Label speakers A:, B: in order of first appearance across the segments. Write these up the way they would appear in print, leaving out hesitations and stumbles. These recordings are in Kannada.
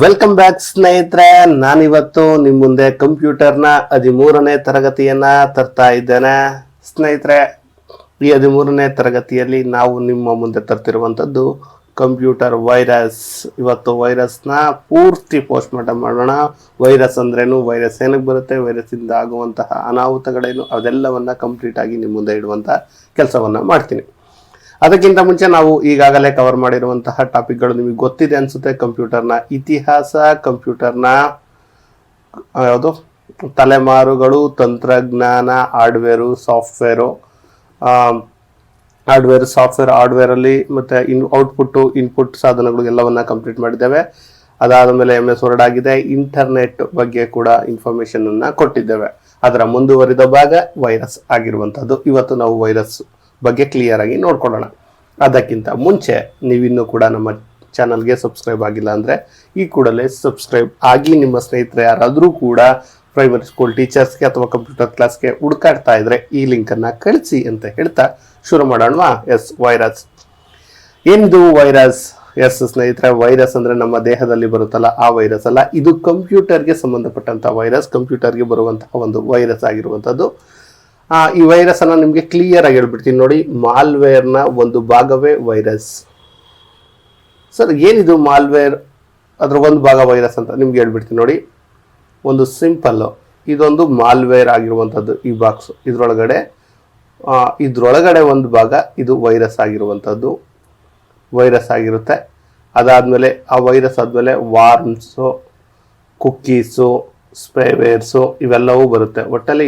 A: ವೆಲ್ಕಮ್ ಬ್ಯಾಕ್ ಸ್ನೇಹಿತರೆ. ನಾನಿವತ್ತು ನಿಮ್ಮ ಮುಂದೆ ಕಂಪ್ಯೂಟರ್ನ 13ನೇ ತರಗತಿಯನ್ನ ತರ್ತಾ ಇದ್ದೇನೆ. ಸ್ನೇಹಿತರೆ, ಈ 13ನೇ ತರಗತಿಯಲ್ಲಿ ನಾವು ನಿಮ್ಮ ಮುಂದೆ ತರ್ತಿರುವಂಥದ್ದು ಕಂಪ್ಯೂಟರ್ ವೈರಸ್. ಇವತ್ತು ವೈರಸ್ನ ಪೂರ್ತಿ ಪೋಸ್ಟ್ ಮಾರ್ಟಮ್ ಮಾಡೋಣ. ವೈರಸ್ ಅಂದ್ರೇನು, ವೈರಸ್ ಏನಕ್ಕೆ ಬರುತ್ತೆ, ವೈರಸ್ ಇಂದ ಆಗುವಂತಹ ಅನಾಹುತಗಳೇನು, ಅದೆಲ್ಲವನ್ನ ಕಂಪ್ಲೀಟ್ ಆಗಿ ನಿಮ್ಮ ಮುಂದೆ ಇಡುವಂತಹ ಕೆಲಸವನ್ನ ಮಾಡ್ತೀನಿ. ಅದಕ್ಕಿಂತ ಮುಂಚೆ ನಾವು ಈಗಾಗಲೇ ಕವರ್ ಮಾಡಿರುವಂತಹ ಟಾಪಿಕ್ಗಳು ನಿಮಗೆ ಗೊತ್ತಿದೆ ಅನ್ಸುತ್ತೆ. ಕಂಪ್ಯೂಟರ್ನ ಇತಿಹಾಸ, ಕಂಪ್ಯೂಟರ್ನ ಯಾವುದು ತಲೆಮಾರುಗಳು, ತಂತ್ರಜ್ಞಾನ, ಹಾರ್ಡ್ವೇರು, ಸಾಫ್ಟ್ವೇರು, ಹಾರ್ಡ್ವೇರಲ್ಲಿ ಮತ್ತೆ ಇನ್ಪುಟ್ ಸಾಧನಗಳು ಎಲ್ಲವನ್ನ ಕಂಪ್ಲೀಟ್ ಮಾಡಿದ್ದೇವೆ. ಅದಾದ ಮೇಲೆ MS ವರ್ಡ್ ಆಗಿದೆ. ಇಂಟರ್ನೆಟ್ ಬಗ್ಗೆ ಕೂಡ ಇನ್ಫಾರ್ಮೇಶನ್ ಅನ್ನ ಕೊಟ್ಟಿದ್ದೇವೆ. ಅದರ ಮುಂದುವರಿದ ಭಾಗ ವೈರಸ್ ಆಗಿರುವಂತದ್ದು. ಇವತ್ತು ನಾವು ವೈರಸ್ ಬಗ್ಗೆ ಕ್ಲಿಯರ್ ಆಗಿ ನೋಡ್ಕೊಳ್ಳೋಣ. ಅದಕ್ಕಿಂತ ಮುಂಚೆ ನೀವಿನ್ನೂ ಕೂಡ ನಮ್ಮ ಚಾನಲ್ಗೆ ಸಬ್ಸ್ಕ್ರೈಬ್ ಆಗಿಲ್ಲ ಅಂದರೆ ಈ ಕೂಡಲೇ ಸಬ್ಸ್ಕ್ರೈಬ್ ಆಗಿ. ನಿಮ್ಮ ಸ್ನೇಹಿತರೆ ಯಾರಾದರೂ ಕೂಡ ಪ್ರೈಮರಿ ಸ್ಕೂಲ್ ಟೀಚರ್ಸ್ಗೆ ಅಥವಾ ಕಂಪ್ಯೂಟರ್ ಕ್ಲಾಸ್ಗೆ ಹುಡುಕಾಡ್ತಾ ಇದ್ರೆ ಈ ಲಿಂಕನ್ನು ಕಳಿಸಿ ಅಂತ ಹೇಳ್ತಾ ಶುರು ಮಾಡೋಣವಾ. ವೈರಸ್ ಏನಿದು ವೈರಸ್? ಸ್ನೇಹಿತರೆ, ವೈರಸ್ ಅಂದರೆ ನಮ್ಮ ದೇಹದಲ್ಲಿ ಬರುತ್ತಲ್ಲ ಆ ವೈರಸ್ ಅಲ್ಲ, ಇದು ಕಂಪ್ಯೂಟರ್ಗೆ ಸಂಬಂಧಪಟ್ಟಂಥ ವೈರಸ್, ಕಂಪ್ಯೂಟರ್ಗೆ ಬರುವಂತಹ ಒಂದು ವೈರಸ್ ಆಗಿರುವಂಥದ್ದು. ಈ ವೈರಸ್ ಅನ್ನ ನಿಮಗೆ ಕ್ಲಿಯರ್ ಆಗಿ ಹೇಳ್ಬಿಡ್ತೀನಿ ನೋಡಿ. ಮಾಲ್ವೇರ್ನ ಒಂದು ಭಾಗವೇ ವೈರಸ್. ಸರ್, ಏನಿದು ಮಾಲ್ವೇರ್, ಅದರ ಒಂದು ಭಾಗ ವೈರಸ್ ಅಂತ ನಿಮ್ಗೆ ಹೇಳ್ಬಿಡ್ತೀನಿ ನೋಡಿ. ಒಂದು ಸಿಂಪಲ್, ಇದೊಂದು ಮಾಲ್ವೇರ್ ಆಗಿರುವಂಥದ್ದು. ಈ ಬಾಕ್ಸ್ ಇದ್ರೊಳಗಡೆ ಒಂದು ಭಾಗ ಇದು ವೈರಸ್ ಆಗಿರುತ್ತೆ. ಅದಾದ್ಮೇಲೆ ಆ ವೈರಸ್ ಆದ್ಮೇಲೆ ವಾರ್ಮ್ಸು, ಕುಕ್ಕೀಸು, ಸ್ಪೈವೇರ್ಸು ಇವೆಲ್ಲವೂ ಬರುತ್ತೆ. ಒಟ್ಟಲ್ಲಿ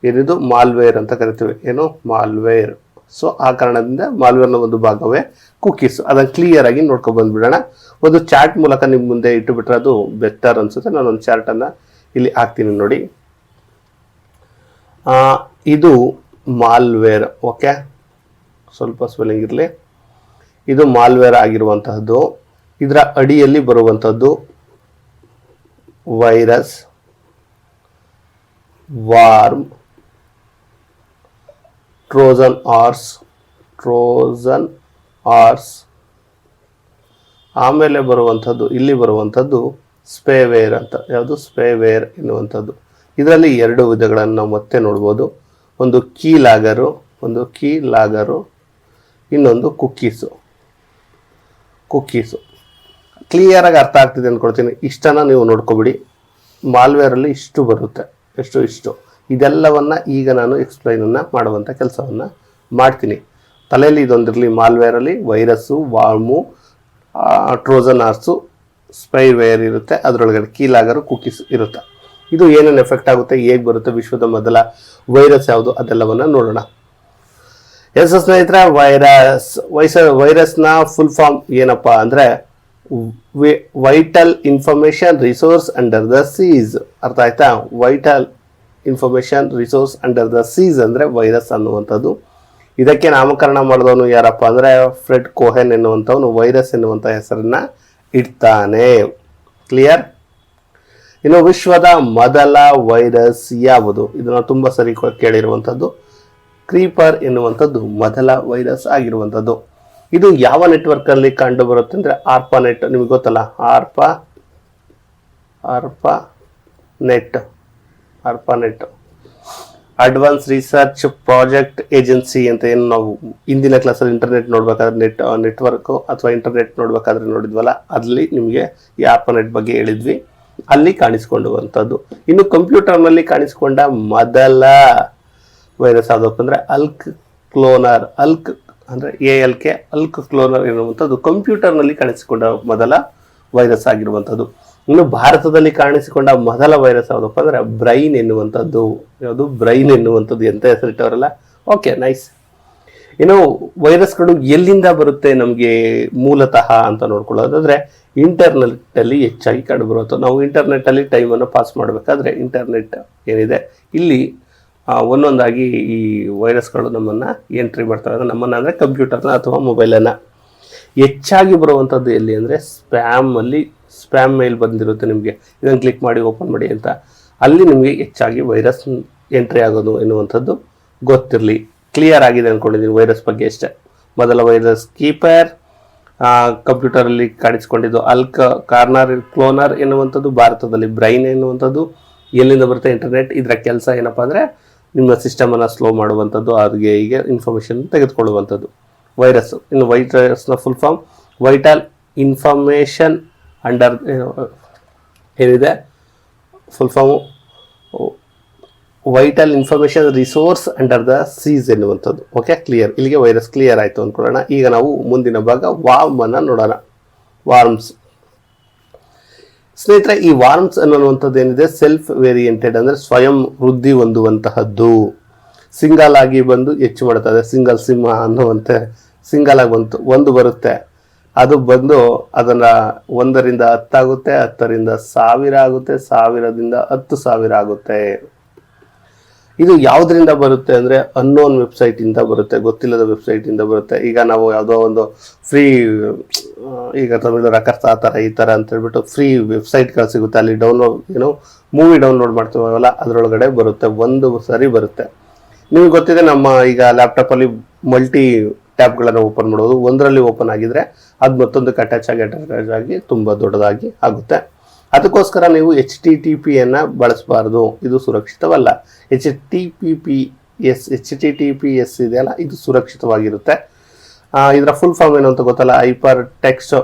A: ಏನಿದು ಮಾಲ್ವೇರ್ ಅಂತ ಕರಿತೀವಿ. ಏನು ಮಾಲ್ವೇರ್. ಸೊ ಆ ಕಾರಣದಿಂದ ಮಾಲ್ವೇರ್ನ ಒಂದು ಭಾಗವೇ ಕುಕ್ಕೀಸ್. ಅದನ್ನು ಕ್ಲಿಯರ್ ಆಗಿ ನೋಡ್ಕೊಂಡು ಬಂದ್ಬಿಡೋಣ. ಒಂದು ಚಾರ್ಟ್ ಮೂಲಕ ನಿಮ್ಮ ಮುಂದೆ ಇಟ್ಟು ಬಿಟ್ರೆ ಅದು ಬೆಟರ್ ಅನ್ಸುತ್ತೆ. ನಾನೊಂದು ಚಾರ್ಟನ್ನು ಇಲ್ಲಿ ಹಾಕ್ತೀನಿ ನೋಡಿ. ಇದು ಮಾಲ್ವೇರ್. ಓಕೆ, ಸ್ವಲ್ಪ ಸ್ಪೆಲ್ಲಿಂಗ್ ಇರಲಿ. ಇದು ಮಾಲ್ವೇರ್ ಆಗಿರುವಂತಹದ್ದು. ಇದರ ಅಡಿಯಲ್ಲಿ ಬರುವಂಥದ್ದು ವೈರಸ್, ವಾರ್ಮ್, ಟ್ರೋಜನ್ ಆರ್ಸ್, ಆಮೇಲೆ ಇಲ್ಲಿ ಬರುವಂಥದ್ದು ಸ್ಪೇವೇರ್ ಅಂತ. ಯಾವುದು? ಸ್ಪೇವೇರ್ ಎನ್ನುವಂಥದ್ದು. ಇದರಲ್ಲಿ ಎರಡು ವಿಧಗಳನ್ನು ನಾವು ಮತ್ತೆ ನೋಡ್ಬೋದು. ಒಂದು ಕೀ ಲಾಗರು, ಇನ್ನೊಂದು ಕುಕ್ಕೀಸು. ಕ್ಲಿಯರ್ ಆಗಿ ಅರ್ಥ ಆಗ್ತಿದೆ ಅಂದ್ಕೊಳ್ತೀನಿ. ಇಷ್ಟನ್ನ ನೀವು ನೋಡ್ಕೊಬಿಡಿ. ಮಾಲ್ವೇರಲ್ಲಿ ಇಷ್ಟು ಬರುತ್ತೆ, ಇಷ್ಟು ಇದೆಲ್ಲವನ್ನ ಈಗ ನಾನು ಎಕ್ಸ್ಪ್ಲೈನನ್ನು ಮಾಡುವಂಥ ಕೆಲಸವನ್ನು ಮಾಡ್ತೀನಿ. ತಲೆಯಲ್ಲಿ ಇದೊಂದಿರಲಿ. ಮಾಲ್ವೇರಲ್ಲಿ ವೈರಸ್ಸು, ವಾರ್ಮು, ಟ್ರೋಜನ್ ಆರ್ಸು, ಸ್ಪೈವೇರ್ ಇರುತ್ತೆ. ಅದರೊಳಗಡೆ ಕೀಲಾಗರು, ಕುಕ್ಕೀಸ್ ಇರುತ್ತೆ. ಇದು ಏನೇನು ಎಫೆಕ್ಟ್ ಆಗುತ್ತೆ, ಹೇಗೆ ಬರುತ್ತೆ, ವಿಶ್ವದ ಮೊದಲ ವೈರಸ್ ಯಾವುದು, ಅದೆಲ್ಲವನ್ನ ನೋಡೋಣ. ಸ್ನೇಹಿತರೆ, ವೈರಸ್ನ ಫುಲ್ ಫಾರ್ಮ್ ಏನಪ್ಪಾ ಅಂದರೆ vital information resource under the seas. ಅರ್ಥ ಆಯ್ತಾ? Vital information resource under the seas ಅಂದರೆ ವೈರಸ್ ಅನ್ನುವಂಥದ್ದು. ಇದಕ್ಕೆ ನಾಮಕರಣ ಮಾಡಿದವನು ಯಾರಪ್ಪ ಅಂದರೆ ಫ್ರೆಡ್ ಕೋಹೆನ್ ಎನ್ನುವಂಥವನು ವೈರಸ್ ಎನ್ನುವಂಥ ಹೆಸರನ್ನ ಇಡ್ತಾನೆ. ಕ್ಲಿಯರ್? ಇನ್ನು ವಿಶ್ವದ ಮೊದಲ ವೈರಸ್ ಯಾವುದು? ಇದನ್ನು ತುಂಬ ಸರಿ ಕೇಳಿರುವಂಥದ್ದು. ಕ್ರೀಪರ್ ಎನ್ನುವಂಥದ್ದು ಮೊದಲ ವೈರಸ್ ಆಗಿರುವಂಥದ್ದು. ಇದು ಯಾವ ನೆಟ್ವರ್ಕ್ ಅಲ್ಲಿ ಕಂಡು ಬರುತ್ತೆ ಅಂದರೆ ಆರ್ಪಾನೆಟ್. ನಿಮ್ಗೆ ಗೊತ್ತಲ್ಲ, ಆರ್ಪಾನೆಟ್ ಅಡ್ವಾನ್ಸ್ ರಿಸರ್ಚ್ ಪ್ರಾಜೆಕ್ಟ್ ಏಜೆನ್ಸಿ ಅಂತ ಏನು ನಾವು ಇಂದಿನ ಕ್ಲಾಸಲ್ಲಿ ಇಂಟರ್ನೆಟ್ ನೋಡ್ಬೇಕಾದ್ರೆ ನೆಟ್ವರ್ಕ್ ಅಥವಾ ಇಂಟರ್ನೆಟ್ ನೋಡ್ಬೇಕಾದ್ರೆ ನೋಡಿದ್ವಲ್ಲ, ಅಲ್ಲಿ ನಿಮಗೆ ಈ ಆರ್ಪಾನೆಟ್ ಬಗ್ಗೆ ಹೇಳಿದ್ವಿ. ಅಲ್ಲಿ ಕಾಣಿಸ್ಕೊಳ್ಳುವಂಥದ್ದು. ಇನ್ನು ಕಂಪ್ಯೂಟರ್ನಲ್ಲಿ ಕಾಣಿಸಿಕೊಂಡ ಮೊದಲ ವೈರಸ್ ಯಾವುದಪ್ಪ ಅಂದರೆ ಅಲ್ಕ್ ಅಂದರೆ ಅಲ್ಕ್ ಕ್ಲೋನರ್ ಎನ್ನುವಂಥದ್ದು ಕಂಪ್ಯೂಟರ್ನಲ್ಲಿ ಕಾಣಿಸಿಕೊಂಡ ಮೊದಲ ವೈರಸ್ ಆಗಿರುವಂಥದ್ದು. ಇನ್ನು ಭಾರತದಲ್ಲಿ ಕಾಣಿಸಿಕೊಂಡ ಮೊದಲ ವೈರಸ್ ಯಾವುದಪ್ಪ ಅಂದರೆ ಬ್ರೈನ್ ಎನ್ನುವಂಥದ್ದು. ಯಾವುದು? ಬ್ರೈನ್ ಎನ್ನುವಂಥದ್ದು. ಎಂತ ಹೆಸರಿಟ್ಟವರಲ್ಲ. Okay, nice. ಇನ್ನು ವೈರಸ್ಗಳು ಎಲ್ಲಿಂದ ಬರುತ್ತೆ ನಮಗೆ ಮೂಲತಃ ಅಂತ ನೋಡ್ಕೊಳ್ಳೋದಾದ್ರೆ ಇಂಟರ್ನೆಟ್ಟಲ್ಲಿ ಹೆಚ್ಚಾಗಿ ಕಂಡುಬರುತ್ತೆ. ನಾವು ಇಂಟರ್ನೆಟ್ಟಲ್ಲಿ ಟೈಮನ್ನು ಪಾಸ್ ಮಾಡಬೇಕಾದ್ರೆ ಇಂಟರ್ನೆಟ್ ಏನಿದೆ ಇಲ್ಲಿ ಒಂದೊಂದಾಗಿ ಈ ವೈರಸ್ಗಳು ನಮ್ಮನ್ನು ಎಂಟ್ರಿ ಮಾಡ್ತವೆ. ನಮ್ಮನ್ನು ಅಂದರೆ ಕಂಪ್ಯೂಟರ್ನ ಅಥವಾ ಮೊಬೈಲನ್ನು. ಹೆಚ್ಚಾಗಿ ಬರುವಂಥದ್ದು ಎಲ್ಲಿ ಅಂದರೆ ಸ್ಪ್ಯಾಮ್ ಮೇಲ್ ಬಂದಿರುತ್ತೆ ನಿಮಗೆ, ಇದನ್ನು ಕ್ಲಿಕ್ ಮಾಡಿ ಓಪನ್ ಮಾಡಿ ಅಂತ. ಅಲ್ಲಿ ನಿಮಗೆ ಹೆಚ್ಚಾಗಿ ವೈರಸ್ ಎಂಟ್ರಿ ಆಗೋದು ಎನ್ನುವಂಥದ್ದು ಗೊತ್ತಿರಲಿ. ಕ್ಲಿಯರ್ ಆಗಿದೆ ಅಂದ್ಕೊಂಡಿದ್ದೀನಿ ವೈರಸ್ ಬಗ್ಗೆ ಅಷ್ಟೇ. ಮೊದಲ ವೈರಸ್ ಕೀಪರ್, ಕಂಪ್ಯೂಟರಲ್ಲಿ ಕಾಣಿಸ್ಕೊಂಡಿದ್ದು. ಕಾರ್ನರ್ ಕ್ಲೋನರ್ ಎನ್ನುವಂಥದ್ದು ಭಾರತದಲ್ಲಿ, ಬ್ರೈನ್ ಎನ್ನುವಂಥದ್ದು ಎಲ್ಲಿಂದ ಬರುತ್ತೆ ಇಂಟರ್ನೆಟ್. ಇದರ ಕೆಲಸ ಏನಪ್ಪ ಅಂದರೆ ನಿಮ್ಮ ಸಿಸ್ಟಮನ್ನು ಸ್ಲೋ ಮಾಡುವಂಥದ್ದು, ಅದಕ್ಕೆ ಹೀಗೆ ಇನ್ಫಾರ್ಮೇಷನ್ ತೆಗೆದುಕೊಳ್ಳುವಂಥದ್ದು. ವೈರಸ್, ಇನ್ನು ವೈರಸ್ನ full form vital information under ಏನಿದೆ full form vital information resource under the seize ಎನ್ನುವಂಥದ್ದು. Okay, clear. ಇಲ್ಲಿಗೆ ವೈರಸ್ ಕ್ಲಿಯರ್ ಆಯಿತು ಅಂದ್ಕೊಳ್ಳೋಣ. ಈಗ ನಾವು ಮುಂದಿನ ಭಾಗ ವಾರ್ಮನ್ನು ನೋಡೋಣ. ವಾರ್ಮ್ಸ್ ಸ್ನೇಹಿತರೆ, ಈ ವಾರ್ಮ್ಸ್ ಅನ್ನುವಂಥದ್ದು ಏನಿದೆ ಸೆಲ್ಫ್ ವೇರಿಯಂಟೆಡ್, ಅಂದರೆ ಸ್ವಯಂ ವೃದ್ಧಿ ಹೊಂದುವಂತಹದ್ದು. ಸಿಂಗಲ್ ಆಗಿ ಬಂದು ಹೆಚ್ಚು ಮಾಡ್ತದೆ. ಸಿಂಗಲ್ ಸಿಂಹ ಅನ್ನುವಂತೆ ಸಿಂಗಲ್ ಆಗಿ ಬಂತು, ಒಂದು ಬರುತ್ತೆ, ಅದು ಬಂದು ಅದನ್ನು 1ರಿಂದ 10 ಆಗುತ್ತೆ, 10ರಿಂದ 1000 ಆಗುತ್ತೆ, 1000ದಿಂದ 10,000 ಆಗುತ್ತೆ. ಇದು ಯಾವುದರಿಂದ ಬರುತ್ತೆ ಅಂದರೆ ಅನ್ನೋನ್ ವೆಬ್ಸೈಟಿಂದ ಬರುತ್ತೆ, ಗೊತ್ತಿಲ್ಲದ ವೆಬ್ಸೈಟಿಂದ ಬರುತ್ತೆ. ಈಗ ನಾವು ಯಾವುದೋ ಒಂದು ಫ್ರೀ, ಈಗ ತಮಿಳು ರಕರ್ತ ಆ ಥರ ಈ ಥರ ಅಂತ ಹೇಳ್ಬಿಟ್ಟು ಫ್ರೀ ವೆಬ್ಸೈಟ್ಗಳು ಸಿಗುತ್ತೆ, ಅಲ್ಲಿ ಮೂವಿ ಡೌನ್ಲೋಡ್ ಮಾಡ್ತೀವಲ್ಲ ಅದರೊಳಗಡೆ ಬರುತ್ತೆ, ಒಂದು ಸರಿ ಬರುತ್ತೆ. ನಿಮಗೆ ಗೊತ್ತಿದೆ, ನಮ್ಮ ಈಗ ಲ್ಯಾಪ್ಟಾಪಲ್ಲಿ ಮಲ್ಟಿ ಟ್ಯಾಬ್ಗಳನ್ನು ಓಪನ್ ಮಾಡೋದು, ಒಂದರಲ್ಲಿ ಓಪನ್ ಆಗಿದ್ರೆ ಅದು ಮತ್ತೊಂದಕ್ಕೆ ಅಟ್ಯಾಚ್ ಆಗಿ ತುಂಬ ದೊಡ್ಡದಾಗಿ ಆಗುತ್ತೆ. ಅದಕ್ಕೋಸ್ಕರ ನೀವು HTTPಯನ್ನು ಬಳಸಬಾರ್ದು, ಇದು ಸುರಕ್ಷಿತವಲ್ಲ. HTTPS ಇದೆಯಲ್ಲ, ಇದು ಸುರಕ್ಷಿತವಾಗಿರುತ್ತೆ. ಇದರ ಫುಲ್ ಫಾರ್ಮ್ ಏನು ಅಂತ ಗೊತ್ತಲ್ಲ, ಹೈಪರ್ ಟೆಕ್ಸ್ಟ್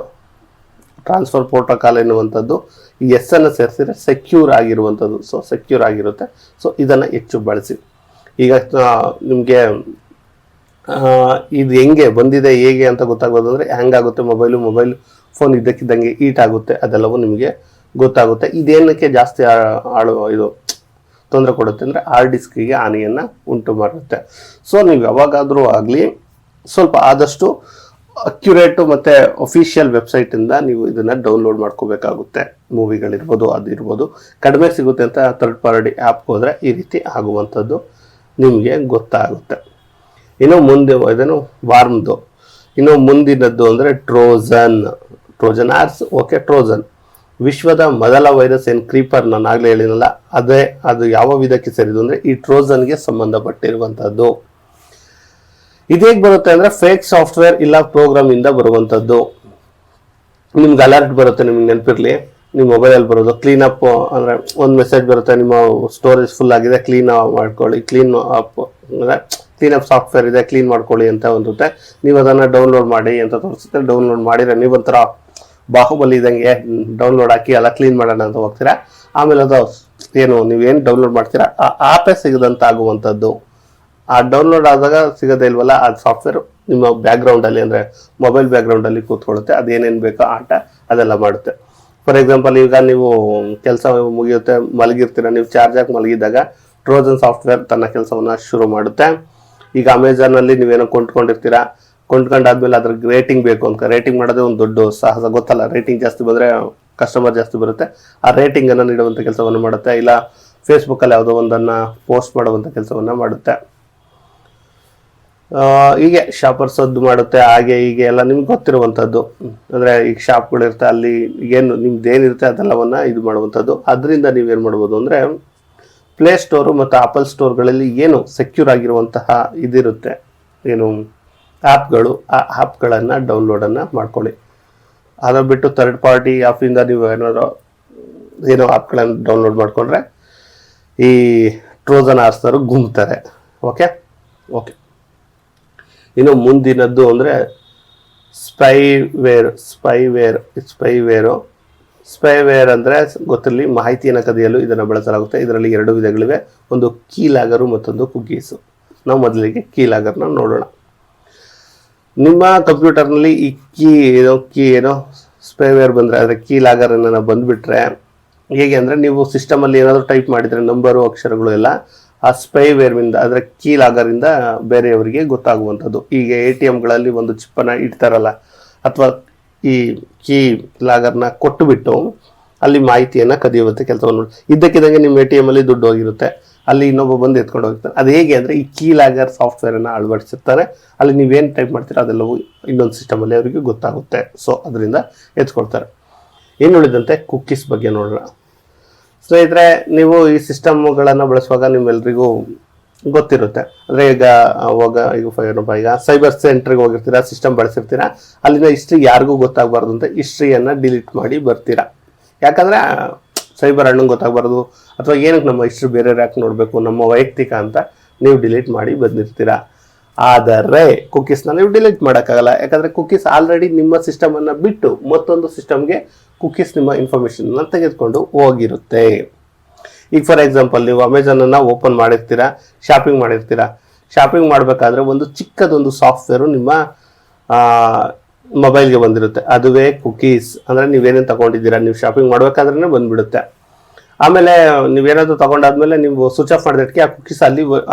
A: ಟ್ರಾನ್ಸ್ಫರ್ ಪ್ರೋಟೋಕಾಲ್ ಎನ್ನುವಂಥದ್ದು. ಈ ಅನ್ನು ಸೇರಿಸಿದ್ರೆ ಸೆಕ್ಯೂರ್ ಆಗಿರುವಂಥದ್ದು. ಸೊ ಸೆಕ್ಯೂರ್ ಆಗಿರುತ್ತೆ. ಸೊ ಇದನ್ನು ಹೆಚ್ಚು ಬಳಸಿ. ಈಗ ನಿಮಗೆ ಇದು ಹೆಂಗೆ ಬಂದಿದೆ ಹೇಗೆ ಅಂತ ಗೊತ್ತಾಗೋದು ಅಂದರೆ, ಹ್ಯಾಂಗಾಗುತ್ತೆ ಮೊಬೈಲ್ ಫೋನ್ ಇದ್ದಕ್ಕಿದ್ದಂಗೆ ಹೀಟ್ ಆಗುತ್ತೆ, ಅದೆಲ್ಲವೂ ನಿಮಗೆ ಗೊತ್ತಾಗುತ್ತೆ. ಇದೇನಕ್ಕೆ ಜಾಸ್ತಿ ಇದು ತೊಂದರೆ ಕೊಡುತ್ತೆ ಅಂದರೆ ಹಾರ್ಡ್ ಡಿಸ್ಕಿಗೆ ಹಾನಿಯನ್ನು ಉಂಟು ಮಾಡುತ್ತೆ. ಸೊ ನೀವು ಯಾವಾಗಾದರೂ ಆಗಲಿ ಸ್ವಲ್ಪ ಆದಷ್ಟು ಅಕ್ಯುರೇಟು ಮತ್ತು ಅಫಿಷಿಯಲ್ ವೆಬ್ಸೈಟಿಂದ ನೀವು ಇದನ್ನು ಡೌನ್ಲೋಡ್ ಮಾಡ್ಕೋಬೇಕಾಗುತ್ತೆ. ಮೂವಿಗಳಿರ್ಬೋದು, ಅದಿರ್ಬೋದು, ಕಡಿಮೆ ಸಿಗುತ್ತೆ ಅಂತ ಥರ್ಡ್ ಪಾರ್ಟಿ ಆ್ಯಪ್ಗೆ ಹೋದರೆ ಈ ರೀತಿ ಆಗುವಂಥದ್ದು ನಿಮಗೆ ಗೊತ್ತಾಗುತ್ತೆ. ಇನ್ನು ಮುಂದೆ ಇದನ್ನು ವಾರ್ಮ್ದು. ಇನ್ನು ಮುಂದಿನದ್ದು ಅಂದರೆ ಟ್ರೋಜನ್ ಆರ್ಸ್. ಓಕೆ, ಟ್ರೋಜನ್ ವಿಶ್ವದ ಮೊದಲ ವೈರಸ್ ಕ್ರೀಪರ್, ನಾನು ಆಗಲೇ ಹೇಳಿನಲ್ಲ, ಅದು ಯಾವ ವಿಧಕ್ಕೆ ಸೇರಿದು ಅಂದರೆ ಈ ಟ್ರೋಜನ್ಗೆ ಸಂಬಂಧಪಟ್ಟಿರುವಂಥದ್ದು. ಇದೇಗೆ ಬರುತ್ತೆ ಅಂದರೆ ಫೇಕ್ ಸಾಫ್ಟ್ವೇರ್ ಇಲ್ಲ ಪ್ರೋಗ್ರಾಮ್ ಇಂದ ಬರುವಂಥದ್ದು. ನಿಮ್ಗೆ ಅಲರ್ಟ್ ಬರುತ್ತೆ, ನಿಮ್ಗೆ ನೆನಪಿರಲಿ, ನಿಮ್ಮ ಮೊಬೈಲಲ್ಲಿ ಬರೋದು ಕ್ಲೀನಪ್ ಅಂದರೆ ಒಂದು ಮೆಸೇಜ್ ಬರುತ್ತೆ, ನಿಮ್ಮ ಸ್ಟೋರೇಜ್ ಫುಲ್ ಆಗಿದೆ, ಕ್ಲೀನ್ ಮಾಡ್ಕೊಳ್ಳಿ, ಕ್ಲೀನಪ್ ಸಾಫ್ಟ್ವೇರ್ ಇದೆ, ಕ್ಲೀನ್ ಮಾಡ್ಕೊಳ್ಳಿ ಅಂತ ಒಂದಿರುತ್ತೆ. ನೀವು ಅದನ್ನು ಡೌನ್ಲೋಡ್ ಮಾಡಿ ಅಂತ ತೋರಿಸುತ್ತೆ. ಡೌನ್ಲೋಡ್ ಮಾಡಿದ್ರೆ ನೀವೊಂಥರ ಬಾಹುಬಲಿ ಇದ್ದಂಗೆ ಡೌನ್ಲೋಡ್ ಹಾಕಿ ಎಲ್ಲ ಕ್ಲೀನ್ ಮಾಡೋಣ ಅಂತ ಹೋಗ್ತೀರಾ. ಆಮೇಲೆ ಅದು ನೀವೇನು ಡೌನ್ಲೋಡ್ ಮಾಡ್ತೀರಾ ಆ ಆಪೇ ಸಿಗದಂತ ಆಗುವಂಥದ್ದು. ಆ ಡೌನ್ಲೋಡ್ ಆದಾಗ ಸಿಗೋದೇ ಇಲ್ವಲ್ಲ, ಆ ಸಾಫ್ಟ್ವೇರ್ ನಿಮ್ಮ ಬ್ಯಾಕ್ಗ್ರೌಂಡಲ್ಲಿ ಅಂದರೆ ಮೊಬೈಲ್ ಬ್ಯಾಕ್ಗ್ರೌಂಡಲ್ಲಿ ಕೂತ್ಕೊಳ್ಳುತ್ತೆ. ಅದೇನೇನು ಬೇಕೋ ಆಟ ಅದೆಲ್ಲ ಮಾಡುತ್ತೆ. ಫಾರ್ ಎಕ್ಸಾಂಪಲ್, ಈಗ ನೀವು ಕೆಲಸ ಮುಗಿಯುತ್ತೆ, ಮಲಗಿರ್ತೀರ, ನೀವು ಚಾರ್ಜ್ ಹಾಕಿ ಮಲಗಿದಾಗ ಟ್ರೋಜನ್ ಸಾಫ್ಟ್ವೇರ್ ತನ್ನ ಕೆಲಸವನ್ನು ಶುರು ಮಾಡುತ್ತೆ. ಈಗ ಅಮೆಝಾನಲ್ಲಿ ನೀವೇನೋ ಕೊಂಡ್ಕೊಂಡಿರ್ತೀರಾ, ಕೊಂಡ್ಕೊಂಡಾದ್ಮೇಲೆ ಅದ್ರ ರೇಟಿಂಗ್ ಬೇಕು ಅಂತ, ರೇಟಿಂಗ್ ಮಾಡೋದೇ ಒಂದು ದೊಡ್ಡ ಸಾಹಸ, ಗೊತ್ತಲ್ಲ. ರೇಟಿಂಗ್ ಜಾಸ್ತಿ ಬಂದರೆ ಕಸ್ಟಮರ್ ಜಾಸ್ತಿ ಬರುತ್ತೆ. ಆ ರೇಟಿಂಗನ್ನು ನೀಡುವಂಥ ಕೆಲಸವನ್ನು ಮಾಡುತ್ತೆ. ಇಲ್ಲ ಫೇಸ್ಬುಕ್ಕಲ್ಲಿ ಯಾವುದೋ ಒಂದನ್ನು ಪೋಸ್ಟ್ ಮಾಡುವಂಥ ಕೆಲಸವನ್ನು ಮಾಡುತ್ತೆ. ಹೀಗೆ ಶಾಪರ್ ಸದ್ದು ಮಾಡುತ್ತೆ, ಹಾಗೆ ಹೀಗೆ ಎಲ್ಲ ನಿಮ್ಗೆ ಗೊತ್ತಿರುವಂಥದ್ದು. ಅಂದರೆ ಈಗ ಶಾಪ್ಗಳಿರುತ್ತೆ, ಅಲ್ಲಿ ನಿಮ್ದೇನಿರುತ್ತೆ ಅದೆಲ್ಲವನ್ನು ಇದು ಮಾಡುವಂಥದ್ದು. ಅದರಿಂದ ನೀವೇನು ಮಾಡ್ಬೋದು ಅಂದರೆ ಪ್ಲೇಸ್ಟೋರು ಮತ್ತು ಆಪಲ್ ಸ್ಟೋರ್ಗಳಲ್ಲಿ ಏನು ಸೆಕ್ಯೂರ್ ಆಗಿರುವಂತಹ ಇದಿರುತ್ತೆ, ಆ್ಯಪ್ಗಳು, ಆ ಆ್ಯಪ್ಗಳನ್ನು ಡೌನ್ಲೋಡನ್ನು ಮಾಡ್ಕೊಳ್ಳಿ. ಅದರ ಬಿಟ್ಟು ಥರ್ಡ್ ಪಾರ್ಟಿ ಆ್ಯಪಿಂದ ನೀವು ಏನೋ ಆ್ಯಪ್ಗಳನ್ನು ಡೌನ್ಲೋಡ್ ಮಾಡಿಕೊಂಡ್ರೆ ಈ ಟ್ರೋಜನ್ ಆರ್ಸ್ನವರು ಗುಮ್ತಾರೆ. ಓಕೆ. ಇನ್ನು ಮುಂದಿನದ್ದು ಅಂದರೆ ಸ್ಪೈವೇರ್ ಅಂದರೆ ಗೊತ್ತಿರಲಿ, ಮಾಹಿತಿಯನ್ನು ಕದಿಯಲು ಇದನ್ನು ಬಳಸಲಾಗುತ್ತೆ. ಇದರಲ್ಲಿ 2 ವಿಧಗಳಿವೆ, ಒಂದು ಕೀಲಾಗರು ಮತ್ತೊಂದು ಕುಕೀಸು. ನಾವು ಮೊದಲಿಗೆ ಕೀಲಾಗರ್ನ ನೋಡೋಣ. ನಿಮ್ಮ ಕಂಪ್ಯೂಟರ್ನಲ್ಲಿ ಈ ಕೀ ಸ್ಪೈವೇರ್ ಬಂದರೆ, ಅಂದರೆ ಕೀಲಾಗರ್ ಏನೋ ಬಂದುಬಿಟ್ರೆ ಹೇಗೆ ಅಂದರೆ, ನೀವು ಸಿಸ್ಟಮಲ್ಲಿ ಏನಾದರೂ ಟೈಪ್ ಮಾಡಿದರೆ ನಂಬರು ಅಕ್ಷರಗಳು ಎಲ್ಲ ಆ ಸ್ಪೈವೇರ್ನಿಂದ, ಅಂದರೆ ಕೀಲಾಗರಿಂದ ಬೇರೆಯವರಿಗೆ ಗೊತ್ತಾಗುವಂಥದ್ದು. ಈಗ ATMಗಳಲ್ಲಿ ಒಂದು ಚಿಪ್ಪನ್ನು ಇಡ್ತಾರಲ್ಲ, ಅಥವಾ ಈ ಕೀ ಲಾಗರ್ನ ಕೊಟ್ಟುಬಿಟ್ಟು ಅಲ್ಲಿ ಮಾಹಿತಿಯನ್ನು ಕದಿಯುವಂಥ ಕೆಲಸವನ್ನು ಇದ್ದಕ್ಕಿದ್ದಂಗೆ ನಿಮ್ಮ ATMಲ್ಲಿ ದುಡ್ಡು ಹೋಗಿರುತ್ತೆ, ಅಲ್ಲಿ ಇನ್ನೊಬ್ಬ ಬಂದು ಎತ್ಕೊಂಡು ಹೋಗ್ತಾನೆ. ಅದು ಹೇಗೆ ಅಂದರೆ ಈ ಕೀಲಾಗರ್ ಸಾಫ್ಟ್ವೇರನ್ನು ಅಳವಡಿಸಿರ್ತಾರೆ. ಅಲ್ಲಿ ನೀವೇನು ಟೈಪ್ ಮಾಡ್ತೀರ ಅದೆಲ್ಲವೂ ಇನ್ನೊಂದು ಸಿಸ್ಟಮಲ್ಲಿ ಅವರಿಗೆ ಗೊತ್ತಾಗುತ್ತೆ. ಸೊ ಅದರಿಂದ ಎತ್ಕೊಳ್ತಾರೆ. ಏನು ಉಳಿದಂತೆ ಕುಕ್ಕೀಸ್ ಬಗ್ಗೆ ನೋಡೋಣ. ಸ್ನೇಹಿತರೆ, ನೀವು ಈ ಸಿಸ್ಟಮ್ಗಳನ್ನು ಬಳಸುವಾಗ ನಿಮ್ಮೆಲ್ಲರಿಗೂ ಗೊತ್ತಿರುತ್ತೆ. ಅಂದರೆ ಈಗ ಈಗ ಸೈಬರ್ ಸೆಂಟ್ರಿಗೆ ಹೋಗಿರ್ತೀರಾ, ಸಿಸ್ಟಮ್ ಬಳಸಿರ್ತೀರಾ, ಅಲ್ಲಿಂದ ಹಿಸ್ಟ್ರಿ ಯಾರಿಗೂ ಗೊತ್ತಾಗಬಾರ್ದು ಅಂತ ಹಿಸ್ಟ್ರಿಯನ್ನು ಡಿಲೀಟ್ ಮಾಡಿ ಬರ್ತೀರಾ. ಯಾಕಂದರೆ ಸೈಬರ್ ಅಣ್ಣಂಗೆ ಗೊತ್ತಾಗಬಾರ್ದು, ಅಥವಾ ಏನಕ್ಕೆ ನಮ್ಮ ಹಿಸ್ಟ್ರಿ ಬೇರೆ ಯಾಕೆ ನೋಡಬೇಕು, ನಮ್ಮ ವೈಯಕ್ತಿಕ ಅಂತ ನೀವು ಡಿಲೀಟ್ ಮಾಡಿ ಬಂದಿರ್ತೀರಾ. ಆದರೆ ಕುಕೀಸ್ನ ನೀವು ಡಿಲೀಟ್ ಮಾಡೋಕ್ಕಾಗಲ್ಲ. ಯಾಕಂದರೆ ಕುಕೀಸ್ ಆಲ್ರೆಡಿ ನಿಮ್ಮ ಸಿಸ್ಟಮನ್ನು ಬಿಟ್ಟು ಮತ್ತೊಂದು ಸಿಸ್ಟಮ್ಗೆ ಕುಕೀಸ್ ನಿಮ್ಮ ಇನ್ಫಾರ್ಮೇಷನ್ನ ತೆಗೆದುಕೊಂಡು ಹೋಗಿರುತ್ತೆ. ಈಗ ಫಾರ್ ಎಕ್ಸಾಂಪಲ್ ನೀವು ಅಮೆಝಾನನ್ನು ಓಪನ್ ಮಾಡಿರ್ತೀರಾ, ಶಾಪಿಂಗ್ ಮಾಡಿರ್ತೀರಾ. ಶಾಪಿಂಗ್ ಮಾಡಬೇಕಾದ್ರೆ ಒಂದು ಚಿಕ್ಕದೊಂದು ಸಾಫ್ಟ್ವೇರು ನಿಮ್ಮ ಮೊಬೈಲ್ಗೆ ಬಂದಿರುತ್ತೆ, ಅದುವೇ ಕುಕೀಸ್. ಅಂದರೆ ನೀವೇನೇನು ತಗೊಂಡಿದ್ದೀರಾ, ನೀವು ಶಾಪಿಂಗ್ ಮಾಡಬೇಕಾದ್ರೇ ಬಂದುಬಿಡುತ್ತೆ. ಆಮೇಲೆ ನೀವೇನಾದರೂ ತಗೊಂಡಾದ್ಮೇಲೆ ನೀವು ಸ್ವಿಚ್ ಆಫ್ ಮಾಡಿದಕ್ಕೆ ಆ ಕುಕೀಸ್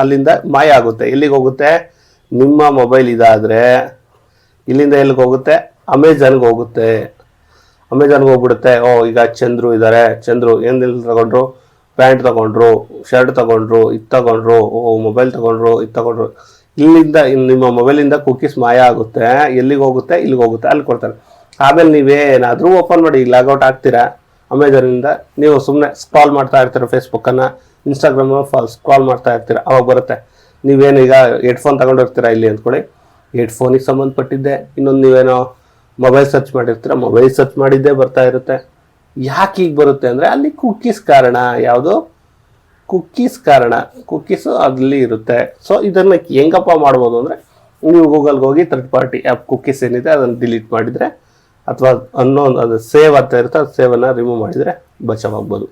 A: ಅಲ್ಲಿಂದ ಮಾಯ ಆಗುತ್ತೆ. ಎಲ್ಲಿಗೆ ಹೋಗುತ್ತೆ? ನಿಮ್ಮ ಮೊಬೈಲ್ ಇದಾದರೆ ಇಲ್ಲಿಂದ ಎಲ್ಲಿಗೆ ಹೋಗುತ್ತೆ? ಅಮೆಝಾನ್ಗೆ ಹೋಗುತ್ತೆ. ಅಮೆಝಾನ್ಗೆ ಹೋಗ್ಬಿಡುತ್ತೆ. ಈಗ ಚಂದ್ರು ಇದ್ದಾರೆ, ಚಂದ್ರು ಏನೆಲ್ಲ ತಗೊಂಡ್ರು, ಪ್ಯಾಂಟ್ ತಗೊಂಡ್ರು, ಶರ್ಟ್ ತಗೊಂಡ್ರು, ಇದು ತಗೊಂಡ್ರು, ಮೊಬೈಲ್ ತಗೊಂಡ್ರು, ಇದು ತಗೊಂಡ್ರು. ಇಲ್ಲಿಂದ ನಿಮ್ಮ ಮೊಬೈಲಿಂದ ಕುಕೀಸ್ ಮಾಯ ಆಗುತ್ತೆ. ಎಲ್ಲಿಗೆ ಹೋಗುತ್ತೆ? ಇಲ್ಲಿಗೆ ಹೋಗುತ್ತೆ, ಅಲ್ಲಿ ಕೊಡ್ತಾರೆ. ಆಮೇಲೆ ನೀವೇನಾದರೂ ಓಪನ್ ಮಾಡಿ ಲಾಗೌಟ್ ಆಗ್ತೀರಾ ಅಮೆಝಾನಿಂದ, ನೀವು ಸುಮ್ಮನೆ ಸ್ಕ್ರಾಲ್ ಮಾಡ್ತಾ ಇರ್ತೀರ, ಫೇಸ್ಬುಕ್ಕನ್ನು, ಇನ್ಸ್ಟಾಗ್ರಾಮನ್ನು ಸ್ಕ್ರಾಲ್ ಮಾಡ್ತಾ ಇರ್ತೀರ. ಅವಾಗ ಬರುತ್ತೆ ನೀವೇನು ಈಗ ಹೆಡ್ಫೋನ್ ತಗೊಂಡಿರ್ತೀರ ಇಲ್ಲಿ ಅಂದ್ಕೊಳ್ಳಿ, ಹೆಡ್ಫೋನಿಗೆ ಸಂಬಂಧಪಟ್ಟಿದ್ದೆ. ಇನ್ನೊಂದು ನೀವೇನೋ ಮೊಬೈಲ್ ಸರ್ಚ್ ಮಾಡಿರ್ತೀರ, ಮೊಬೈಲ್ ಸರ್ಚ್ ಮಾಡಿದ್ದೇ ಬರ್ತಾ ಇರುತ್ತೆ. ಯಾಕೆ ಈಗ ಬರುತ್ತೆ ಅಂದರೆ ಅಲ್ಲಿ ಕುಕ್ಕೀಸ್ ಕಾರಣ. ಯಾವುದು? ಕುಕ್ಕೀಸ್ ಕಾರಣ. ಕುಕ್ಕೀಸು ಅಲ್ಲಿ ಇರುತ್ತೆ. ಸೊ ಇದನ್ನು ಹೆಂಗಪ್ಪ ಮಾಡ್ಬೋದು ಅಂದರೆ, ನೀವು ಗೂಗಲ್ಗೆ ಹೋಗಿ ಥರ್ಡ್ ಪಾರ್ಟಿ ಆ್ಯಪ್ ಕುಕ್ಕೀಸ್ ಏನಿದೆ ಅದನ್ನು ಡಿಲೀಟ್ ಮಾಡಿದರೆ, ಅಥವಾ ಅದು ಸೇವ್ ಅಂತ ಇರುತ್ತೆ, ಅದು ಸೇವನ್ನು ರಿಮೂವ್ ಮಾಡಿದರೆ ಬಚಾವಾಗ್ಬೋದು.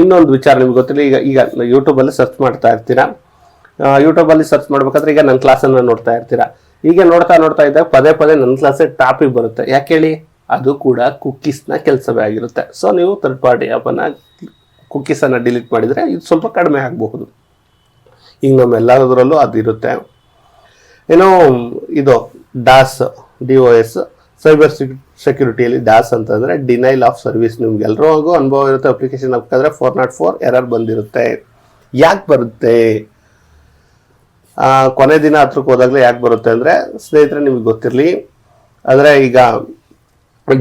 A: ಇನ್ನೊಂದು ವಿಚಾರ ನಿಮ್ಗೆ ಗೊತ್ತಿಲ್ಲ, ಈಗ ಯೂಟ್ಯೂಬಲ್ಲಿ ಸರ್ಚ್ ಮಾಡ್ತಾ ಇರ್ತೀರಾ. ಯೂಟ್ಯೂಬಲ್ಲಿ ಸರ್ಚ್ ಮಾಡ್ಬೇಕಾದ್ರೆ ಈಗ ನನ್ನ ಕ್ಲಾಸನ್ನು ನೋಡ್ತಾ ಇರ್ತೀರಾ. ಈಗ ನೋಡ್ತಾ ಇದ್ದಾಗ ಪದೇ ನನ್ನ ಕ್ಲಾಸೇ ಟಾಪಿಗೆ ಬರುತ್ತೆ. ಯಾಕೆ ಹೇಳಿ? ಅದು ಕೂಡ ಕುಕ್ಕೀಸ್ನ ಕೆಲಸವೇ ಆಗಿರುತ್ತೆ. ಸೊ ನೀವು ಥರ್ಡ್ ಪಾರ್ಟಿ ಆ್ಯಪನ್ನು ಕುಕ್ಕೀಸನ್ನು ಡಿಲೀಟ್ ಮಾಡಿದರೆ ಇದು ಸ್ವಲ್ಪ ಕಡಿಮೆ ಆಗಬಹುದು. ಈಗ ನಮ್ಮೆಲ್ಲದರಲ್ಲೂ ಅದು ಇರುತ್ತೆ. ಏನೋ ಇದು DOS ಸೈಬರ್ ಸೆಕ್ಯೂರಿಟಿಯಲ್ಲಿ DAS ಅಂತಂದರೆ ಡಿನೈಲ್ ಆಫ್ ಸರ್ವಿಸ್. ನಿಮ್ಗೆಲ್ರಿಗೂ ಅನುಭವ ಇರುತ್ತೆ. ಅಪ್ಲಿಕೇಶನ್ ಹಾಕಿದ್ರೆ 404 ಎರರ್ ಬಂದಿರುತ್ತೆ. ಯಾಕೆ ಬರುತ್ತೆ? ಕೊನೆ ದಿನ ಹತ್ರಕ್ಕೆ ಹೋದಾಗಲೇ ಯಾಕೆ ಬರುತ್ತೆ ಅಂದರೆ, ಸ್ನೇಹಿತರೆ ನಿಮಗೆ ಗೊತ್ತಿರಲಿ, ಆದರೆ ಈಗ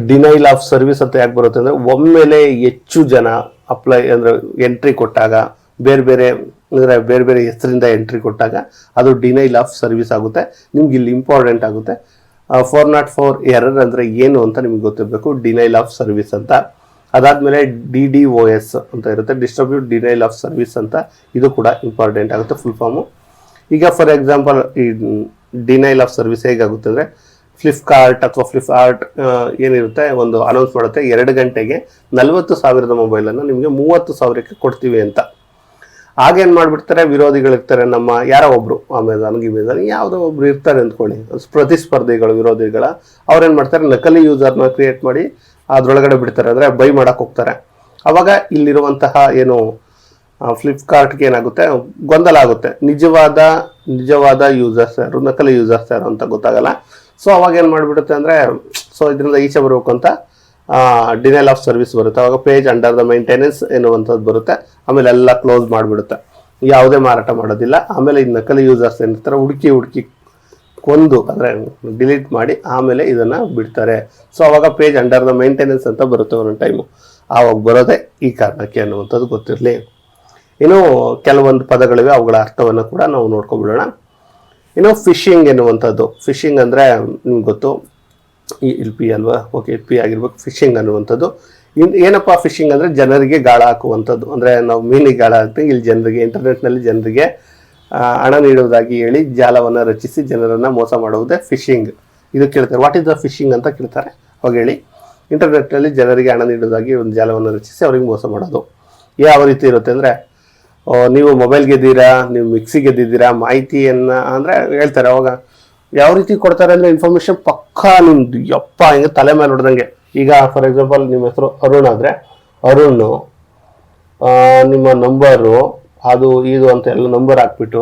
A: ಡಿನೈಲ್ ಆಫ್ ಸರ್ವಿಸ್ ಅಂತ ಯಾಕೆ ಬರುತ್ತೆ ಅಂದರೆ, ಒಮ್ಮೆಲೆ ಹೆಚ್ಚು ಜನ ಎಂಟ್ರಿ ಕೊಟ್ಟಾಗ, ಬೇರೆ ಬೇರೆ ಹೆಸರಿಂದ ಎಂಟ್ರಿ ಕೊಟ್ಟಾಗ ಅದು ಡಿನೈಲ್ ಆಫ್ ಸರ್ವಿಸ್ ಆಗುತ್ತೆ. ನಿಮ್ಗೆ ಇಲ್ಲಿ ಇಂಪಾರ್ಟೆಂಟ್ ಆಗುತ್ತೆ. 404 ಎರರ್ ಅಂದರೆ ಏನು ಅಂತ ನಿಮ್ಗೆ ಗೊತ್ತಿರಬೇಕು. ಡಿನೈಲ್ ಆಫ್ ಸರ್ವಿಸ್ ಅಂತ. ಅದಾದಮೇಲೆ DDoS ಅಂತ ಇರುತ್ತೆ, ಡಿಸ್ಟ್ರಿಬ್ಯೂಟ್ ಡಿನೈಲ್ ಆಫ್ ಸರ್ವಿಸ್ ಅಂತ. ಇದು ಕೂಡ ಇಂಪಾರ್ಟೆಂಟ್ ಆಗುತ್ತೆ ಫುಲ್ ಫಾರ್ಮು. ಈಗ ಫಾರ್ ಎಕ್ಸಾಂಪಲ್ ಈ ಡಿನೈಲ್ ಆಫ್ ಸರ್ವಿಸ್ ಹೇಗಾಗುತ್ತೆ ಅಂದರೆ, ಫ್ಲಿಪ್ಕಾರ್ಟ್ ಏನಿರುತ್ತೆ, ಒಂದು ಅನೌನ್ಸ್ ಮಾಡುತ್ತೆ 2 ಗಂಟೆಗೆ 40,000 ಮೊಬೈಲನ್ನು ನಿಮಗೆ 30,000ಕ್ಕೆ ಕೊಡ್ತೀವಿ ಅಂತ. ಆಗೇನು ಮಾಡಿಬಿಡ್ತಾರೆ, ವಿರೋಧಿಗಳಿರ್ತಾರೆ, ನಮ್ಮ ಯಾರೋ ಒಬ್ಬರು ಅಮೆಝಾನ್ ಯಾವುದೋ ಒಬ್ರು ಇರ್ತಾರೆ ಅಂದ್ಕೊಳ್ಳಿ, ಪ್ರತಿಸ್ಪರ್ಧಿಗಳು, ವಿರೋಧಿಗಳ, ಅವ್ರೇನು ಮಾಡ್ತಾರೆ, ನಕಲಿ ಯೂಸರ್ನ ಕ್ರಿಯೇಟ್ ಮಾಡಿ ಅದರೊಳಗಡೆ ಬಿಡ್ತಾರೆ, ಅಂದರೆ ಬೈ ಮಾಡೋಕ್ಕೆ ಹೋಗ್ತಾರೆ. ಆವಾಗ ಇಲ್ಲಿರುವಂತಹ ಏನು ಫ್ಲಿಪ್ಕಾರ್ಟ್ಗೆ ಏನಾಗುತ್ತೆ, ಗೊಂದಲ ಆಗುತ್ತೆ. ನಿಜವಾದ ಯೂಸರ್ಸ್ ಯಾರು, ನಕಲಿ ಯೂಸರ್ಸ್ ಯಾರು ಅಂತ ಗೊತ್ತಾಗಲ್ಲ. ಸೊ ಅವಾಗ ಏನು ಮಾಡಿಬಿಡುತ್ತೆ ಅಂದರೆ, ಸೊ ಇದರಿಂದ ಈಚೆ ಬರಬೇಕು ಅಂತ ಡಿನೈಲ್ ಆಫ್ ಸರ್ವಿಸ್ ಬರುತ್ತೆ. ಅವಾಗ ಪೇಜ್ ಅಂಡರ್ ದ ಮೇಂಟೆನೆನ್ಸ್ ಎನ್ನುವಂಥದ್ದು ಬರುತ್ತೆ. ಆಮೇಲೆ ಎಲ್ಲ ಕ್ಲೋಸ್ ಮಾಡಿಬಿಡುತ್ತೆ, ಯಾವುದೇ ಮಾರಾಟ ಮಾಡೋದಿಲ್ಲ. ಆಮೇಲೆ ಈ ನಕಲಿ ಯೂಸರ್ಸ್ ಏನಿರ್ತಾರೆ ಹುಡುಕಿ ಕೊಂದು, ಅಂದರೆ ಡಿಲೀಟ್ ಮಾಡಿ ಆಮೇಲೆ ಇದನ್ನು ಬಿಡ್ತಾರೆ. ಸೊ ಅವಾಗ ಪೇಜ್ ಅಂಡರ್ ದ ಮೇಂಟೆನೆನ್ಸ್ ಅಂತ ಬರುತ್ತೆ ಒಂದೊಂದು ಟೈಮು. ಆವಾಗ ಬರೋದೇ ಈ ಕಾರಣಕ್ಕೆ ಅನ್ನುವಂಥದ್ದು ಗೊತ್ತಿರಲಿ. ಇನ್ನು ಕೆಲವೊಂದು ಪದಗಳಿವೆ, ಅವುಗಳ ಅರ್ಥವನ್ನು ಕೂಡ ನಾವು ನೋಡ್ಕೊಬಿಡೋಣ. ಇನ್ನು ಫಿಶಿಂಗ್ ಎನ್ನುವಂಥದ್ದು. ಫಿಶಿಂಗ್ ಅಂದರೆ ನಿಮ್ಗೆ ಗೊತ್ತು, LP ಅಲ್ವಾ? ಓಕೆ, LP ಆಗಿರ್ಬೇಕು. ಫಿಶಿಂಗ್ ಅನ್ನುವಂಥದ್ದು ಏನಪ್ಪ? ಫಿಶಿಂಗ್ ಅಂದರೆ ಜನರಿಗೆ ಗಾಳ ಹಾಕುವಂಥದ್ದು. ಅಂದರೆ ನಾವು ಮೀನಿಗೆ ಗಾಳ ಹಾಕ್ತೀವಿ, ಇಲ್ಲಿ ಜನರಿಗೆ, ಇಂಟರ್ನೆಟ್ನಲ್ಲಿ ಜನರಿಗೆ ಹಣ ನೀಡುವುದಾಗಿ ಹೇಳಿ ಜಾಲವನ್ನು ರಚಿಸಿ ಜನರನ್ನು ಮೋಸ ಮಾಡುವುದೇ ಫಿಶಿಂಗ್. ಇದು ಕೇಳ್ತಾರೆ, ವಾಟ್ ಇಸ್ ದ ಫಿಶಿಂಗ್ ಅಂತ ಕೇಳ್ತಾರೆ. ಅವಾಗ ಹೇಳಿ, ಇಂಟರ್ನೆಟ್ನಲ್ಲಿ ಜನರಿಗೆ ಹಣ ನೀಡುವುದಾಗಿ ಒಂದು ಜಾಲವನ್ನು ರಚಿಸಿ ಅವ್ರಿಗೆ ಮೋಸ ಮಾಡೋದು. ಯಾವ ರೀತಿ ಇರುತ್ತೆ ಅಂದರೆ, ನೀವು ಮೊಬೈಲ್ ಗೆದ್ದೀರಾ, ನೀವು ಮಿಕ್ಸಿ ಗೆದ್ದಿದ್ದೀರಾ, ಮಾಹಿತಿಯನ್ನು ಅಂದರೆ ಹೇಳ್ತಾರೆ. ಅವಾಗ ಯಾವ ರೀತಿ ಕೊಡ್ತಾರೆ ಅಂದರೆ, ಇನ್ಫಾರ್ಮೇಷನ್ ಪಕ್ಕಾ ನಿಮ್ದು ಹಿಂಗೆ ತಲೆ ಮೇಲೆ ಹೊಡೆದಂಗೆ. ಈಗ ಫಾರ್ ಎಕ್ಸಾಂಪಲ್ ನಿಮ್ಮ ಹೆಸರು ಅರುಣ್ ಆದರೆ, ಅರುಣ್ ನಿಮ್ಮ ನಂಬರು ಅದು ಇದು ಅಂತ ಎಲ್ಲ ನಂಬರ್ ಹಾಕ್ಬಿಟ್ಟು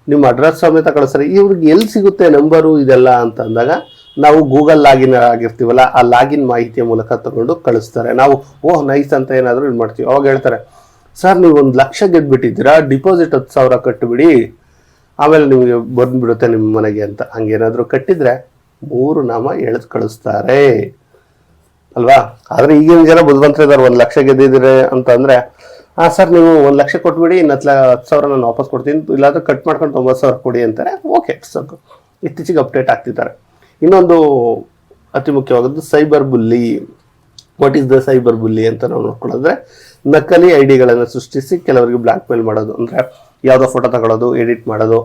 A: ನಿಮ್ಮ ಅಡ್ರೆಸ್ ಸಮೇತ ಕಳಿಸ್ತಾರೆ. ಇವ್ರಿಗೆ ಎಲ್ಲಿ ಸಿಗುತ್ತೆ ನಂಬರು ಇದೆಲ್ಲ ಅಂತ ಅಂದಾಗ, ನಾವು ಗೂಗಲ್ ಲಾಗಿನ್ ಆಗಿರ್ತೀವಲ್ಲ, ಆ ಲಾಗಿನ್ ಮಾಹಿತಿಯ ಮೂಲಕ ತಗೊಂಡು ಕಳಿಸ್ತಾರೆ. ನಾವು ನೈಸ್ ಅಂತ ಏನಾದರೂ ಇದು ಮಾಡ್ತೀವಿ. ಅವಾಗ ಹೇಳ್ತಾರೆ, ಸರ್ ನೀವು 1,00,000 ಗೆದ್ಬಿಟ್ಟಿದ್ದೀರಾ, ಡಿಪಾಸಿಟ್ 10,000 ಕಟ್ಟಿಬಿಡಿ, ಆಮೇಲೆ ನಿಮಗೆ ಬಂದುಬಿಡುತ್ತೆ ನಿಮ್ಮ ಮನೆಗೆ ಅಂತ. ಹಂಗೇನಾದರೂ ಕಟ್ಟಿದರೆ 3 ನಾಮ ಎಳೆದು ಕಳಿಸ್ತಾರೆ ಅಲ್ವಾ? ಆದರೆ ಈಗಿನ ಜನ ಬುದ್ಧಿವಂತರಿದ್ದಾರೆ. 1,00,000 ಗೆದ್ದಿದ್ರೆ ಅಂತ ಅಂದರೆ ಸರ್ ನೀವು 1 ಲಕ್ಷ ಕೊಟ್ಬಿಡಿ, ಇನ್ನು 10,000 ನಾನು ವಾಪಸ್ ಕೊಡ್ತೀನಿ, ಇಲ್ಲಾಂದ್ರೆ ಕಟ್ ಮಾಡ್ಕೊಂಡು 90,000 ಕೊಡಿ ಅಂತಾರೆ. ಓಕೆ, ಸಾಕು. ಇತ್ತೀಚೆಗೆ ಅಪ್ಡೇಟ್ ಆಗ್ತಿದ್ದಾರೆ. ಇನ್ನೊಂದು ಅತಿ ಮುಖ್ಯವಾದದ್ದು cyber bully. What is the cyber bully ಅಂತ ನಾವು ನೋಡ್ಕೊಳ್ಳೋದ್ರೆ, ನಕಲಿ ಐಡಿಗಳನ್ನು ಸೃಷ್ಟಿಸಿ ಕೆಲವರಿಗೆ ಬ್ಲ್ಯಾಕ್ ಮೇಲ್ ಮಾಡೋದು. ಅಂದರೆ ಯಾವುದೋ ಫೋಟೋ ತಗೊಳ್ಳೋದು, ಎಡಿಟ್ ಮಾಡೋದು,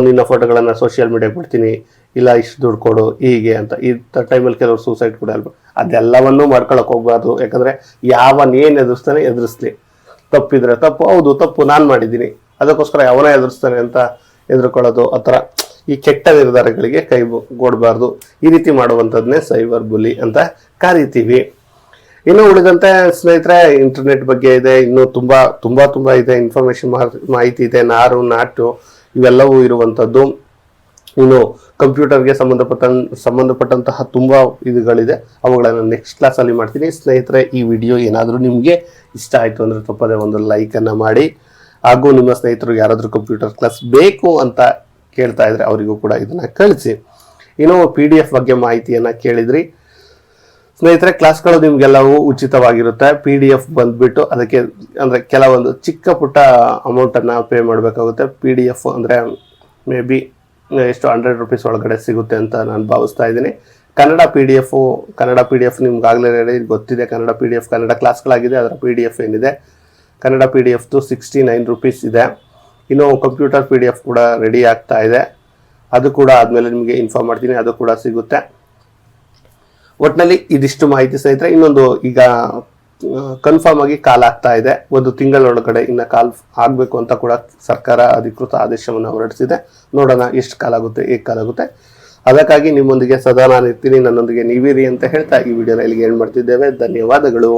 A: ನಿನ್ನ ಫೋಟೋಗಳನ್ನು ಸೋಷಿಯಲ್ ಮೀಡಿಯಾಗೆ ಬಿಡ್ತೀನಿ, ಇಲ್ಲ ಇಷ್ಟು ದುಡ್ಡು ಕೊಡು ಹೀಗೆ ಅಂತ. ಈ ಟೈಮಲ್ಲಿ ಕೆಲವರು ಸೂಸೈಡ್ ಕೂಡ ಅಲ್ವ, ಅದೆಲ್ಲವನ್ನೂ ಮಾಡ್ಕೊಳಕ್ಕೆ ಹೋಗ್ಬಾರ್ದು. ಯಾಕಂದರೆ ಯಾವನೇನು ಎದುರಿಸ್ತಾನೆ ಎದುರಿಸ್ಲಿ, ತಪ್ಪಿದ್ರೆ ತಪ್ಪು, ಹೌದು ತಪ್ಪು ನಾನು ಮಾಡಿದ್ದೀನಿ, ಅದಕ್ಕೋಸ್ಕರ ಯಾವನ ಎದುರಿಸ್ತಾನೆ ಅಂತ ಎದುರ್ಕೊಳ್ಳೋದು, ಆ ಥರ ಈ ಕೆಟ್ಟ ನಿರ್ಧಾರಗಳಿಗೆ ಕೈಗೊಡಬಾರ್ದು. ಈ ರೀತಿ ಮಾಡುವಂಥದ್ದನ್ನೇ ಸೈಬರ್ ಬುಲಿ ಅಂತ ಕರಿತೀವಿ. ಇನ್ನು ಉಳಿದಂತೆ ಸ್ನೇಹಿತರೆ, ಇಂಟರ್ನೆಟ್ ಬಗ್ಗೆ ಇದೆ, ಇನ್ನೂ ತುಂಬ ಇದೆ, ಇನ್ಫಾರ್ಮೇಶನ್ ಮಾಹಿತಿ ಇದೆ, ನಾಟು ಇವೆಲ್ಲವೂ ಇರುವಂಥದ್ದು. ಇನ್ನು ಕಂಪ್ಯೂಟರ್ಗೆ ಸಂಬಂಧಪಟ್ಟಂತಹ ತುಂಬ ಇದುಗಳಿದೆ, ಅವುಗಳನ್ನು ನೆಕ್ಸ್ಟ್ ಕ್ಲಾಸಲ್ಲಿ ಮಾಡ್ತೀನಿ. ಸ್ನೇಹಿತರೆ, ಈ ವಿಡಿಯೋ ಏನಾದರೂ ನಿಮಗೆ ಇಷ್ಟ ಆಯಿತು ಅಂದರೆ ತಪ್ಪದೆ ಒಂದು ಲೈಕನ್ನು ಮಾಡಿ, ಹಾಗೂ ನಿಮ್ಮ ಸ್ನೇಹಿತರು ಯಾರಾದರೂ ಕಂಪ್ಯೂಟರ್ ಕ್ಲಾಸ್ ಬೇಕು ಅಂತ ಕೇಳ್ತಾ ಇದ್ರೆ ಅವರಿಗೂ ಕೂಡ ಇದನ್ನು ಕಳಿಸಿ. ಇನ್ನು PDF ಬಗ್ಗೆ ಮಾಹಿತಿಯನ್ನು ಕೇಳಿದ್ರಿ ಸ್ನೇಹಿತರೆ. ಕ್ಲಾಸ್ಗಳು ನಿಮಗೆಲ್ಲವೂ ಉಚಿತವಾಗಿರುತ್ತೆ. PDF ಬಂದ್ಬಿಟ್ಟು ಅದಕ್ಕೆ ಅಂದರೆ ಕೆಲವೊಂದು ಚಿಕ್ಕ ಪುಟ್ಟ ಅಮೌಂಟನ್ನು ಪೇ ಮಾಡಬೇಕಾಗುತ್ತೆ. PDF ಅಂದರೆ ಮೇ ಬಿ ಎಷ್ಟು 100 ರೂಪೀಸ್ ಒಳಗಡೆ ಸಿಗುತ್ತೆ ಅಂತ ನಾನು ಭಾವಿಸ್ತಾ ಇದ್ದೀನಿ. ಕನ್ನಡ ಪಿ ಡಿ ಎಫ್ ನಿಮ್ಗಾಗಲೇ ಗೊತ್ತಿದೆ. ಕನ್ನಡ PDF ಕನ್ನಡ ಕ್ಲಾಸ್ಗಳಾಗಿದೆ, ಅದರ PDF ಏನಿದೆ ಕನ್ನಡ PDF 69 ರೂಪೀಸ್ ಇದೆ. ಇನ್ನು ಕಂಪ್ಯೂಟರ್ PDF ಕೂಡ ರೆಡಿ ಆಗ್ತಾ ಇದೆ, ಅದು ಕೂಡ ಆದಮೇಲೆ ನಿಮಗೆ ಇನ್ಫಾರ್ಮ್ ಮಾಡ್ತೀನಿ, ಅದು ಕೂಡ ಸಿಗುತ್ತೆ. ಒಟ್ಟಿನಲ್ಲಿ ಇದಿಷ್ಟು ಮಾಹಿತಿ ಸ್ನೇಹಿತರೆ. ಇನ್ನೊಂದು ಈಗ ಕನ್ಫರ್ಮ್ ಆಗಿ ಕಾಲ್ ಆಗ್ತಾ ಇದೆ, 1 ತಿಂಗಳೊಳಗಡೆ ಇನ್ನು ಕಾಲ್ ಆಗಬೇಕು ಅಂತ ಕೂಡ ಸರ್ಕಾರ ಅಧಿಕೃತ ಆದೇಶವನ್ನು ಹೊರಡಿಸಿದೆ. ನೋಡೋಣ ಎಷ್ಟು ಕಾಲಾಗುತ್ತೆ, ಹೇಗೆ ಕಾಲಾಗುತ್ತೆ. ಅದಕ್ಕಾಗಿ ನಿಮ್ಮೊಂದಿಗೆ ಸದಾ ನಾನು ಇರ್ತೀನಿ, ನನ್ನೊಂದಿಗೆ ನೀವಿರಿ ಅಂತ ಹೇಳ್ತಾ ಈ ವಿಡಿಯೋನ ಇಲ್ಲಿಗೆ ಎಂಡ್ ಮಾಡ್ತಿದ್ದೇವೆ. ಧನ್ಯವಾದಗಳು.